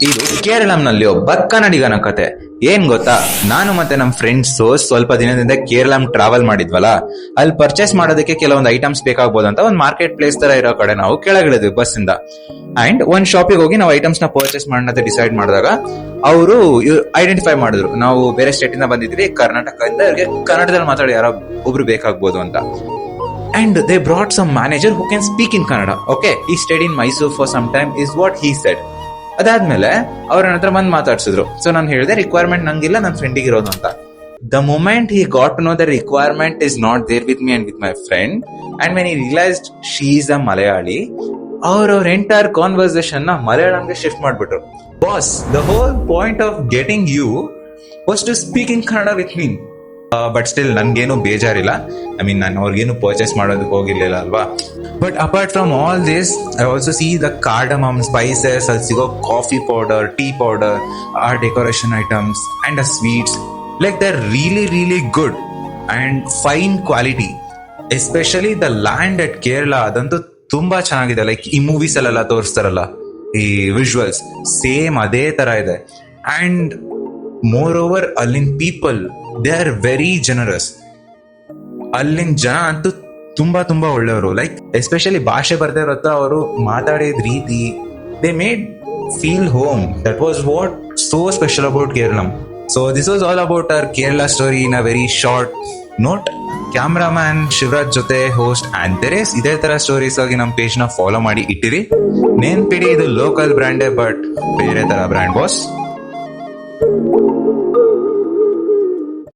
ಇದು ಕೇರಳಂನಲ್ಲಿ ಒಬ್ಬ ಕನ್ನಡಿಗನ ಕತೆ. ಏನ್ ಗೊತ್ತಾ, ನಾನು ಮತ್ತೆ ನಮ್ ಫ್ರೆಂಡ್ಸ್ ಸ್ವಲ್ಪ ದಿನದಿಂದ ಕೇರಳಂ ಟ್ರಾವೆಲ್ ಮಾಡಿದ್ವಲ್ಲ, ಅಲ್ಲಿ ಪರ್ಚೇಸ್ ಮಾಡೋದಕ್ಕೆ ಕೆಲವೊಂದು ಐಟಮ್ಸ್ ಬೇಕಾಗ್ಬೋದು ಅಂತ ಒಂದು ಮಾರ್ಕೆಟ್ ಪ್ಲೇಸ್ ತರ ಇರೋ ಕಡೆ ನಾವು ಕೆಳಗಿಳಿದ್ವಿ ಬಸ್ ಇಂದ. ಅಂಡ್ ಒಂದ್ ಶಾಪಿಗೆ ಹೋಗಿ ನಾವು ಐಟಮ್ಸ್ ನ ಪರ್ಚೇಸ್ ಮಾಡೋಣ ಅಂತ ಡಿಸೈಡ್ ಮಾಡಿದಾಗ ಅವರು ಐಡೆಂಟಿಫೈ ಮಾಡಿದ್ರು, ನಾವು ಬೇರೆ ಸ್ಟೇಟ್ ಇಂದ ಬಂದಿದ್ವಿ, ಕರ್ನಾಟಕದಿಂದ ಇವ್ರಿಗೆ ಕನ್ನಡದಲ್ಲಿ ಮಾತಾಡಿ ಯಾರೋ ಒಬ್ರು ಬೇಕಾಗ್ಬೋದು ಅಂತ. And they brought some manager who can speak in Kannada. Okay, he stayed in Mysore for some time is what he said. ಅದಾದ್ಮೇಲೆ ಅವ್ರ ಹತ್ರ ಬಂದು ಮಾತಾಡ್ಸಿದ್ರು. ಸೊ ನಾನು ಹೇಳಿದೆ ರಿಕ್ವೈರ್ಮೆಂಟ್ ನಂಗಿಲ್ಲ, ನನ್ನ ಫ್ರೆಂಡಿಗೆ ಇರೋದು ಅಂತ. The moment he got to know the requirement is not there with me and with my friend, and when he realized she is a Malayali, ಅವ್ರ ಎಂಟೈರ್ ಕಾನ್ವರ್ಸೇಷನ್ ನ ಮಲಯಾಳಂಗೆ ಶಿಫ್ಟ್ ಮಾಡ್ಬಿಟ್ರು. Boss, the whole point of getting you was to speak in Kannada with me. But still ನನ್ಗೇನು ಬೇಜಾರಿಲ್ಲ. I mean, ನಾನು ಅವ್ರಿಗೇನು purchase ಮಾಡೋದಕ್ಕೆ ಹೋಗಿರ್ಲಿಲ್ಲ ಅಲ್ವಾ. But apart from all this, I also C the cardamom spices, ಅಲ್ಲಿ ಸಿಗೋ ಕಾಫಿ ಪೌಡರ್, ಟೀ ಪೌಡರ್, ಆ decoration items and sweets, like they are really really good and fine quality. Especially the land at Kerala, ಅದಂತೂ ತುಂಬಾ ಚೆನ್ನಾಗಿದೆ. Like ಈ movies ಅಲ್ಲೆಲ್ಲ ತೋರಿಸ್ತಾರಲ್ಲ, ಈ visuals same ಅದೇ ತರ ಇದೆ. ಅಂಡ್ ಮೋರ್ ಓವರ್, ಅಲ್ಲಿನ people they are very generous. ಅಲ್ಲಿನ ಜನ ಅಂತೂ ತುಂಬಾ ತುಂಬಾ ಒಳ್ಳೆಯವರು. ಲೈಕ್ ಎಸ್ಪೆಷಲಿ ಭಾಷೆ ಬರ್ದೇ ಇರುತ್ತೋ ಅವರು ಮಾತಾಡಿದ ರೀತಿ, they made feel home. That was what so special about Keralam. So this was all about our Kerala story in a very short note. Cameraman Shivaraj ಜೊತೆ ಹೋಸ್ಟ್ ಆಂತೆರೇಸ್. ಇದೇ ತರ ಸ್ಟೋರೀಸ್ ಆಗಿ ನಮ್ಮ ಪೇಜ್ ನ ಫಾಲೋ ಮಾಡಿ ಇಟ್ಟಿರಿ. ನೆನ್ಪಿಡಿ, ಇದು ಲೋಕಲ್ ಬ್ರ್ಯಾಂಡೇ ಬಟ್ ಬೇರೆ ತರ ಬ್ರ್ಯಾಂಡ್ ಬಾಸ್.